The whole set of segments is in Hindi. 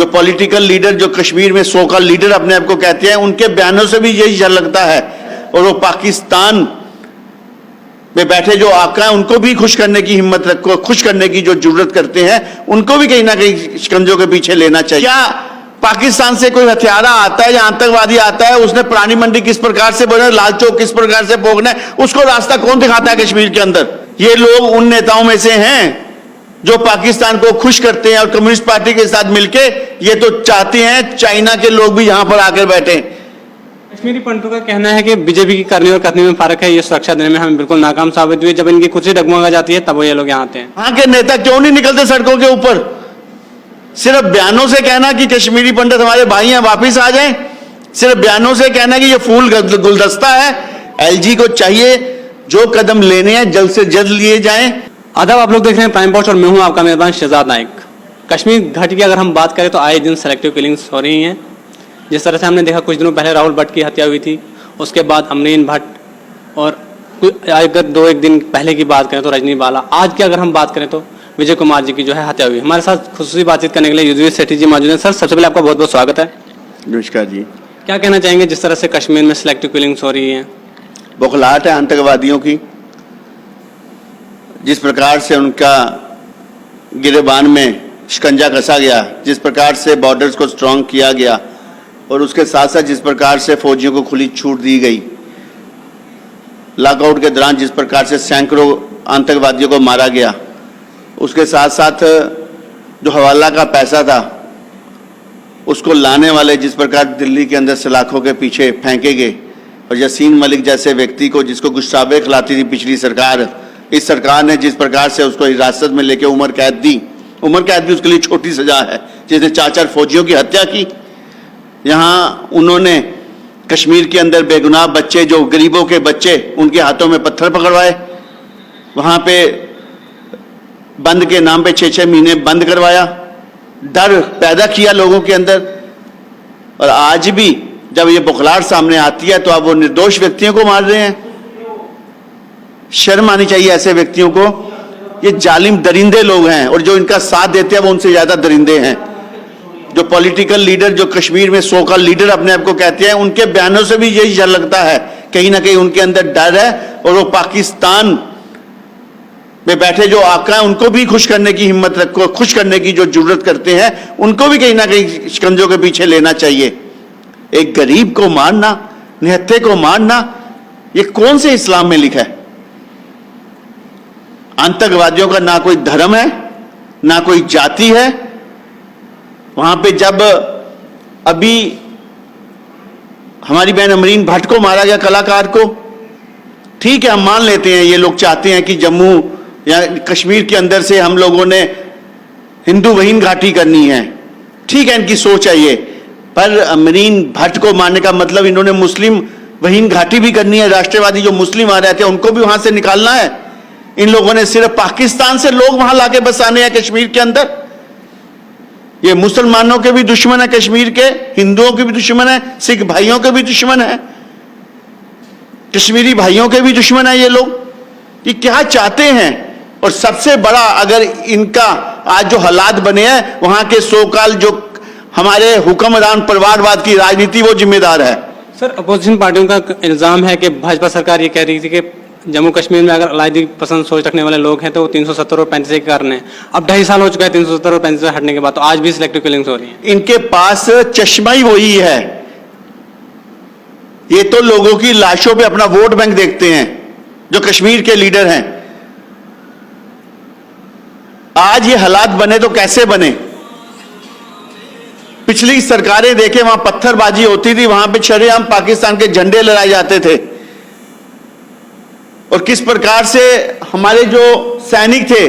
पॉलिटिकल लीडर, जो कश्मीर में सो कॉल्ड लीडर अपने आप को कहते हैं, उनके बयानों से भी यही झलकता है। और वो पाकिस्तान में बैठे जो आका हैं उनको भी खुश करने की हिम्मत रखो, खुश करने की जो जरूरत करते हैं, उनको भी कहीं ना कहीं शिकंजों के पीछे लेना चाहिए। क्या पाकिस्तान से कोई हथियारा आता है या आतंकवादी आता है, उसने पुरानी मंडी किस प्रकार से बोलना है, लाल चौक किस प्रकार से भोगना है, उसको रास्ता कौन दिखाता है कश्मीर के अंदर? ये लोग उन नेताओं में से हैं जो पाकिस्तान को खुश करते हैं और कम्युनिस्ट पार्टी के साथ मिलके ये तो चाहते हैं चाइना के लोग भी यहां पर आकर बैठे। कश्मीरी पंडितों का कहना है कि बीजेपी की करनी और करने में फर्क है, ये सुरक्षा देने में हमें बिल्कुल नाकाम साबित हुई। जब इनकी कुर्सी डगमगा जाती है तब वो ये लोग यहाँ आते हैं। वहां के नेता क्यों नहीं निकलते सड़कों के ऊपर? सिर्फ बयानों से कहना कि कश्मीरी पंडित हमारे भाई हैं वापिस आ जाएं, सिर्फ बयानों से कहना कि ये फूल गुलदस्ता है। एलजी को चाहिए जो कदम लेने हैं जल्द से जल्द लिए जाएं। आदाब, आप लोग देख रहे हैं प्राइम पोस्ट और मैं हूं आपका मेहरबान शहजाद नाइक। कश्मीर घाटी की अगर हम बात करें तो आए दिन सेलेक्टिव किलिंग्स हो रही हैं। जिस तरह से हमने देखा कुछ दिनों पहले राहुल भट्ट की हत्या हुई थी, उसके बाद अमरीन भट्ट, और अगर 2-1 दिन पहले की बात करें तो रजनी बाला, आज की अगर हम बात करें तो विजय कुमार जी की जो है हत्या हुई। हमारे साथ खुसूसी बातचीत करने के लिए युद्धवीर सेठी जी मौजूद हैं। सर, सबसे पहले आपका बहुत बहुत स्वागत है। नमस्कार जी। क्या कहना चाहेंगे जिस तरह से कश्मीर में सेलेक्टिव किलिंग्स हो रही हैं? बौखलाहट है आतंकवादियों की, जिस प्रकार से उनका गिरेबान में शिकंजा कसा गया, जिस प्रकार से बॉर्डर्स को स्ट्रांग किया गया और उसके साथ साथ जिस प्रकार से फौजियों को खुली छूट दी गई, लॉकआउट के दौरान जिस प्रकार से सैकड़ों आतंकवादियों को मारा गया, उसके साथ साथ जो हवाला का पैसा था उसको लाने वाले जिस प्रकार दिल्ली के अंदर सलाखों के पीछे फेंके गए, और यासीन मलिक जैसे व्यक्ति को जिसको गुस्ताबे खिलाती थी पिछली सरकार, इस सरकार ने जिस प्रकार से उसको हिरासत में लेके उम्र कैद दी। उम्र कैद भी उसके लिए छोटी सजा है, जिसने 4 फौजियों की हत्या की। यहाँ उन्होंने कश्मीर के अंदर बेगुनाह बच्चे, जो गरीबों के बच्चे, उनके हाथों में पत्थर पकड़वाए, वहाँ पे बंद के नाम पे 6-6 महीने बंद करवाया, डर पैदा किया लोगों के अंदर। और आज भी जब ये बौखलाहट सामने आती है तो अब वो निर्दोष व्यक्तियों को मार रहे हैं। शर्म आनी चाहिए ऐसे व्यक्तियों को। ये जालिम दरिंदे लोग हैं और जो इनका साथ देते हैं वो उनसे ज्यादा दरिंदे हैं। जो पॉलिटिकल लीडर, जो कश्मीर में सो कॉल्ड लीडर अपने आप को कहते हैं, उनके बयानों से भी यही झलकता है। कहीं ना कहीं उनके अंदर डर है और वो पाकिस्तान में बैठे जो आका हैं उनको भी खुश करने की हिम्मत रखो, खुश करने की जो जरूरत करते हैं, उनको भी कहीं ना कहीं शिकंजों के पीछे लेना चाहिए। एक गरीब को मारना, निहत्थे को मारना, ये कौन से इस्लाम में लिखा है? आतंकवादियों का ना कोई धर्म है, ना कोई जाति है। वहां पे जब अभी हमारी बहन अमरीन भट्ट को मारा गया, कलाकार को, ठीक है हम मान लेते हैं ये लोग चाहते हैं कि जम्मू या कश्मीर के अंदर से हम लोगों ने हिंदू वहीन घाटी करनी है, ठीक है इनकी सोच है ये, पर अमरीन भट्ट को मारने का मतलब इन्होंने मुस्लिम वहीन घाटी भी करनी है। राष्ट्रवादी जो मुस्लिम आ रहे थे उनको भी वहां से निकालना है। इन लोगों ने सिर्फ पाकिस्तान से लोग वहां लाके बसाने हैं कश्मीर के अंदर। ये मुसलमानों के भी दुश्मन है, कश्मीर के हिंदुओं के भी दुश्मन है, सिख भाइयों के भी दुश्मन है, कश्मीरी भाइयों के भी दुश्मन है ये लोग। ये क्या चाहते हैं? और सबसे बड़ा अगर इनका आज जो हालात बने हैं, वहां के सोकाल जो हमारे हुक्मरान परिवारवाद की राजनीति, वो जिम्मेदार है। सर, अपोजिशन पार्टियों का इल्जाम है कि भाजपा सरकार ये कह रही थी कि जम्मू कश्मीर में अगर अलायदी पसंद सोच रखने वाले लोग हैं तो वो 370 और 35 के कारण है। अब 2.5 साल हो चुका है 370 और 35 से हटने के बाद, तो आज भी सिलेक्टिव किलिंग्स हो रही हैं। इनके पास चश्मा ही वही है। ये तो लोगों की लाशों पे अपना वोट बैंक देखते हैं जो कश्मीर के लीडर हैं। आज ये हालात बने तो कैसे बने? पिछली सरकारें देखे, वहां पत्थरबाजी होती थी, वहां पे शरेआम पाकिस्तान के झंडे लहराए जाते थे, और किस प्रकार से हमारे जो सैनिक थे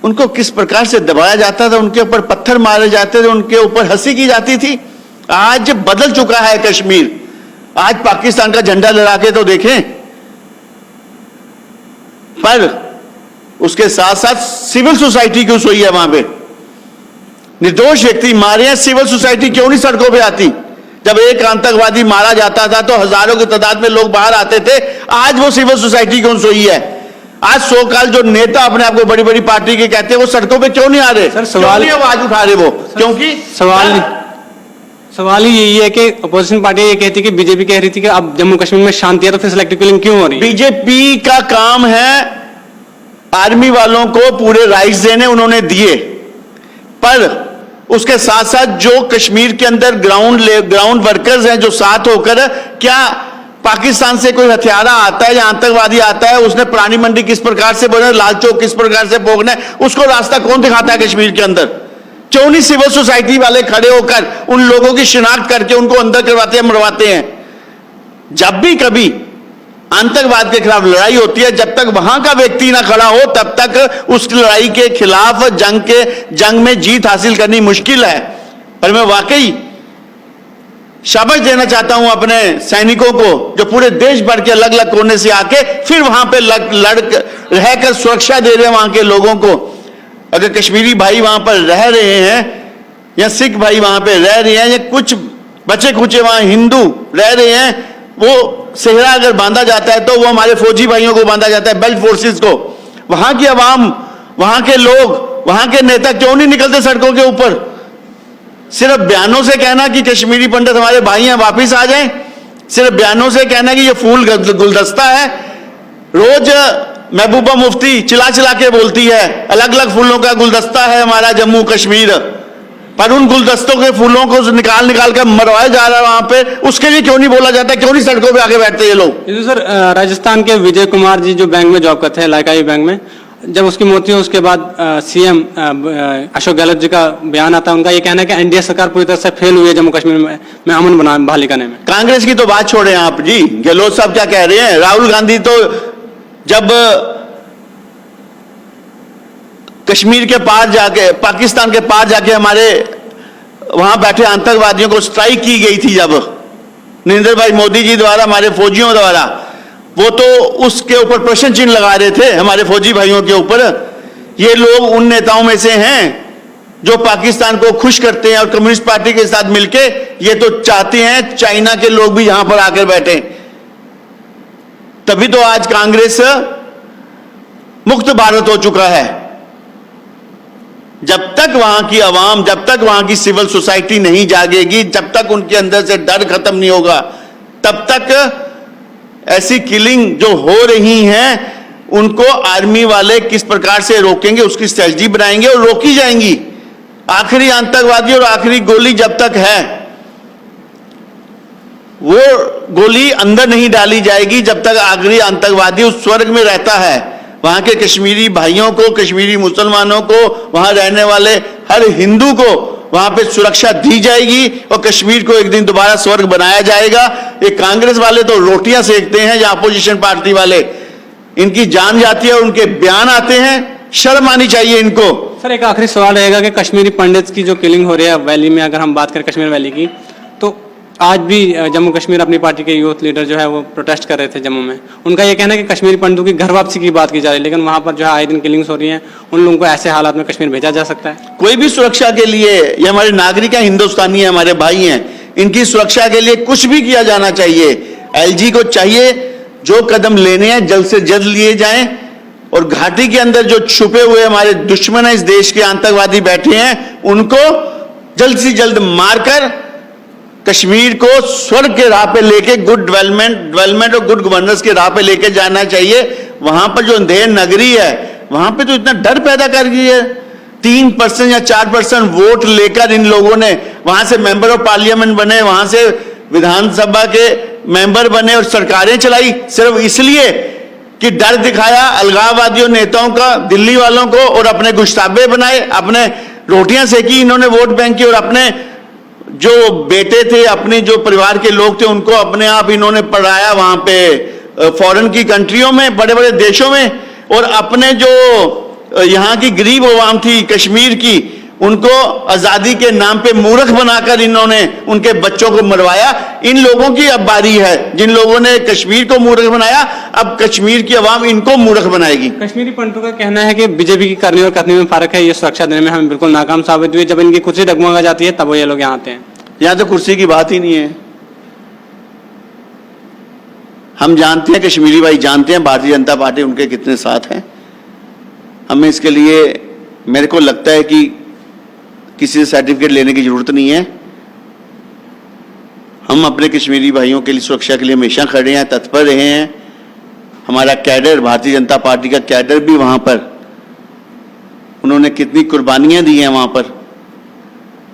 उनको किस प्रकार से दबाया जाता था, उनके ऊपर पत्थर मारे जाते थे, उनके ऊपर हंसी की जाती थी। आज बदल चुका है कश्मीर। आज पाकिस्तान का झंडा लहरा के तो देखें, पर उसके साथ साथ सिविल सोसाइटी क्यों सोई है? वहां पे निर्दोष व्यक्ति मारे हैं, सिविल सोसाइटी क्यों नहीं सड़कों पे आती? जब एक आतंकवादी मारा जाता था तो हजारों की तादाद में लोग बाहर आते थे, आज वो सिविल सोसाइटी क्यों सोई है? आज सो काल जो नेता अपने आप को बड़ी बड़ी पार्टी के कहते हैं वो सड़कों पे क्यों नहीं आ रहे? सर, सवाल- क्यों नहीं आवाज उठा रहे वो? क्योंकि सवाल ही यही है कि अपोजिशन पार्टी ये कहती है कि बीजेपी कह रही थी कि अब जम्मू कश्मीर में शांति है तो फिर सिलेक्टिव किलिंग क्यों हो रही है? बीजेपी का काम है आर्मी वालों को पूरे राइट्स देने, उन्होंने दिए, पर उसके साथ साथ जो कश्मीर के अंदर ग्राउंड वर्कर्स हैं जो साथ होकर, क्या पाकिस्तान से कोई हथियारा आता है या आतंकवादी आता है, उसने प्राणी मंडी किस प्रकार से बोलना है, लाल चौक किस प्रकार से भोगना है, उसको रास्ता कौन दिखाता है कश्मीर के अंदर? क्यों नहीं सिविल सोसाइटी वाले खड़े होकर उन लोगों की शिनाख्त करके उनको अंदर करवाते हैं, मरवाते हैं? जब भी कभी आतंकवाद के खिलाफ लड़ाई होती है, जब तक वहां का व्यक्ति ना खड़ा हो तब तक उस लड़ाई के खिलाफ जंग में जीत हासिल करनी मुश्किल है। पर मैं वाकई शाबाश देना चाहता हूं अपने सैनिकों को जो पूरे देश भर के अलग अलग कोने से आके फिर वहां पे रहकर सुरक्षा दे रहे हैं वहां के लोगों को। अगर कश्मीरी भाई वहां पर रह रहे हैं या सिख भाई वहां पे रह रहे हैं या कुछ बचे खुचे वहां हिंदू रह रहे हैं, वो सेहरा अगर बांधा जाता है तो वो हमारे फौजी भाइयों को बांधा जाता है, बेल्ट फोर्सेस को। वहां की आवाम, वहां के लोग, वहां के नेता क्यों नहीं निकलते सड़कों के ऊपर? सिर्फ बयानों से कहना कि कश्मीरी पंडित हमारे भाई हैं वापिस आ जाएं, सिर्फ बयानों से कहना कि ये फूल गुलदस्ता है। रोज महबूबा मुफ्ती चिल्ला चिल्ला के बोलती है अलग अलग फूलों का गुलदस्ता है हमारा जम्मू कश्मीर, पर उन गुलदस्तों के फूलों को निकाल कर मरवाया जा रहा है वहां पे, उसके लिए क्यों नहीं बोला जाता? क्यों नहीं सड़कों पे आके बैठते ये लोग? ये तो सर राजस्थान के विजय कुमार जी जो बैंक में जॉब करते हैं, इलाकाई बैंक में, जब उसकी मौत हुई उसके बाद सीएम अशोक गहलोत जी का बयान आता है, उनका ये कहना है कि एनडीए सरकार पूरी तरह से फेल हुई है जम्मू कश्मीर में अमन बहाली करने में। कांग्रेस की तो बात छोड़े आप जी, गहलोत साहब क्या कह रहे हैं? राहुल गांधी तो जब कश्मीर के पार जाके, पाकिस्तान के पार जाके हमारे वहां बैठे आतंकवादियों को स्ट्राइक की गई थी, जब नरेंद्र भाई मोदी जी द्वारा, हमारे फौजियों द्वारा, वो तो उसके ऊपर प्रश्न चिन्ह लगा रहे थे हमारे फौजी भाइयों के ऊपर। ये लोग उन नेताओं में से हैं जो पाकिस्तान को खुश करते हैं और कम्युनिस्ट पार्टी के साथ मिलके ये तो चाहते हैं चाइना के लोग भी यहां पर आकर बैठे। तभी तो आज कांग्रेस मुक्त भारत हो चुका है। जब तक वहां की आवाम, जब तक वहां की सिविल सोसाइटी नहीं जागेगी, जब तक उनके अंदर से डर खत्म नहीं होगा, तब तक ऐसी किलिंग जो हो रही हैं उनको आर्मी वाले किस प्रकार से रोकेंगे उसकी स्ट्रेटजी बनाएंगे और रोकी जाएंगी। आखिरी आतंकवादी और आखिरी गोली जब तक है, वो गोली अंदर नहीं डाली जाएगी जब तक आखिरी आतंकवादी उस स्वर्ग में रहता है। वहां के कश्मीरी भाइयों को, कश्मीरी मुसलमानों को, वहां रहने वाले हर हिंदू को वहां पे सुरक्षा दी जाएगी और कश्मीर को एक दिन दोबारा स्वर्ग बनाया जाएगा। ये कांग्रेस वाले तो रोटियां सेकते हैं या अपोजिशन पार्टी वाले, इनकी जान जाती है और उनके बयान आते हैं, शर्म आनी चाहिए इनको। सर एक आखिरी सवाल रहेगा कि कश्मीरी पंडित की जो किलिंग हो रही है वैली में, अगर हम बात करें कश्मीर वैली की, तो आज भी जम्मू कश्मीर अपनी पार्टी के यूथ लीडर जो है वो प्रोटेस्ट कर रहे थे जम्मू में। उनका ये कहना है कि कश्मीरी पंडितों की घर वापसी की बात की जा रही है, लेकिन वहां पर जो है आए दिन किलिंग्स हो रही हैं, उन लोगों को ऐसे हालात में कश्मीर भेजा जा सकता है? कोई भी सुरक्षा के लिए, ये हमारे नागरिक हैं, हिंदुस्तानी है, हमारे भाई हैं, इनकी सुरक्षा के लिए कुछ भी किया जाना चाहिए। एलजी को चाहिए जो कदम लेने हैं जल्द से जल्द लिए जाएं और घाटी के अंदर जो छुपे हुए हमारे दुश्मन है इस देश के, आतंकवादी बैठे हैं, उनको जल्द से जल्द मारकर कश्मीर को स्वर्ग के राह पे लेके गुड डेवलपमेंट और गुड गवर्नेंस के राह पे लेके जाना चाहिए। वहां पर जो अंधेर नगरी है वहां पे तो इतना डर पैदा कर गई है। 3% या 4% वोट लेकर इन लोगों ने वहां से मेंबर ऑफ पार्लियामेंट बने, वहां से विधानसभा के मेंबर बने और सरकारें चलाई, सिर्फ इसलिए कि डर दिखाया अलगाववादियों नेताओं का, दिल्ली वालों को, और अपने गुश्ताबे बनाए, अपने रोटियां सेकी इन्होंने वोट बैंक की, और अपने जो बेटे थे, अपने जो परिवार के लोग थे, उनको अपने आप इन्होंने पढ़ाया वहां पे फॉरेन की कंट्रियों में, बड़े बड़े देशों में, और अपने जो यहाँ की गरीब अवाम थी कश्मीर की, उनको आजादी के नाम पे मूर्ख बनाकर इन्होंने उनके बच्चों को मरवाया। इन लोगों की अब बारी है, जिन लोगों ने कश्मीर को मूर्ख बनाया, अब कश्मीर की अवाम इनको मूर्ख बनाएगी। कश्मीरी पंडितों का कहना है कि बीजेपी की करनी और करनी में फर्क है, ये सुरक्षा देने में हमें बिल्कुल नाकाम साबित हुई। जब इनकी कुर्सी डगमगा जाती है तब वो ये लोग यहाँ आते हैं। यहां तो कुर्सी की बात ही नहीं है। हम जानते हैं, कश्मीरी भाई जानते हैं भारतीय जनता पार्टी उनके कितने साथ है। हमें इसके लिए मेरे को लगता है कि किसी से सर्टिफिकेट लेने की जरूरत नहीं है। हम अपने कश्मीरी भाइयों के लिए सुरक्षा के लिए हमेशा खड़े हैं, तत्पर रहे हैं। हमारा कैडर, भारतीय जनता पार्टी का कैडर भी वहां पर, उन्होंने कितनी कुर्बानियां दी हैं वहां पर।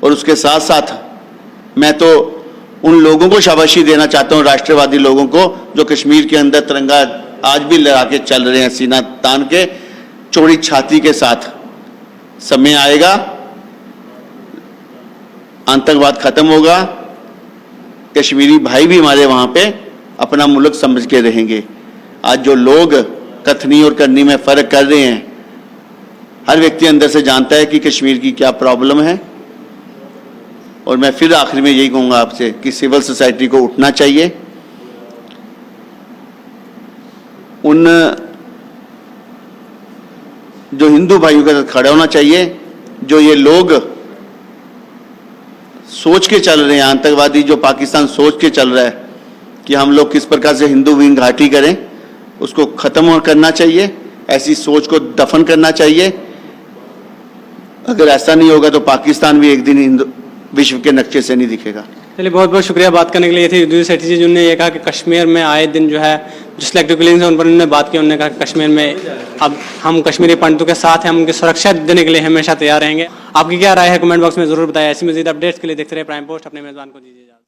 और उसके साथ साथ मैं तो उन लोगों को शाबाशी देना चाहता हूं, राष्ट्रवादी लोगों को, जो कश्मीर के अंदर तिरंगा आज भी लगा के चल रहे हैं, सीना तान के, चौड़ी छाती के साथ। समय आएगा, आतंकवाद खत्म होगा, कश्मीरी भाई भी हमारे वहां पे अपना मुल्क समझ के रहेंगे। आज जो लोग कथनी और करनी में फर्क कर रहे हैं, हर व्यक्ति अंदर से जानता है कि कश्मीर की क्या प्रॉब्लम है। और मैं फिर आखिर में यही कहूंगा आपसे कि सिविल सोसाइटी को उठना चाहिए, उन जो हिंदू भाइयों के साथ खड़ा होना चाहिए। जो ये लोग सोच के चल रहे हैं, आतंकवादी जो पाकिस्तान सोच के चल रहा है कि हम लोग किस प्रकार से हिंदू विंग घाटी करें, उसको खत्म करना चाहिए, ऐसी सोच को दफन करना चाहिए। अगर ऐसा नहीं होगा तो पाकिस्तान भी एक दिन हिंदू विश्व के नक्शे से नहीं दिखेगा। चलिए, बहुत बहुत शुक्रिया बात करने के लिए। ये थी दूसरी सेठी जी, जिन्होंने ये कहा कि कश्मीर में आए दिन जो है जो सिलेक्टिव किलिंग्स है उन पर उन्होंने बात की। उन्होंने कहा कि कश्मीर में अब हम कश्मीरी पंडितों के साथ हैं, हम उनकी सुरक्षा देने के लिए हमेशा तैयार रहेंगे। आपकी क्या राय है कमेंट बॉक्स में जरूर बताएं। ऐसी मजीद अपडेट्स के लिए देखते रहे प्राइम पोस्ट। अपने मेजबान को दीजिए इजाजत।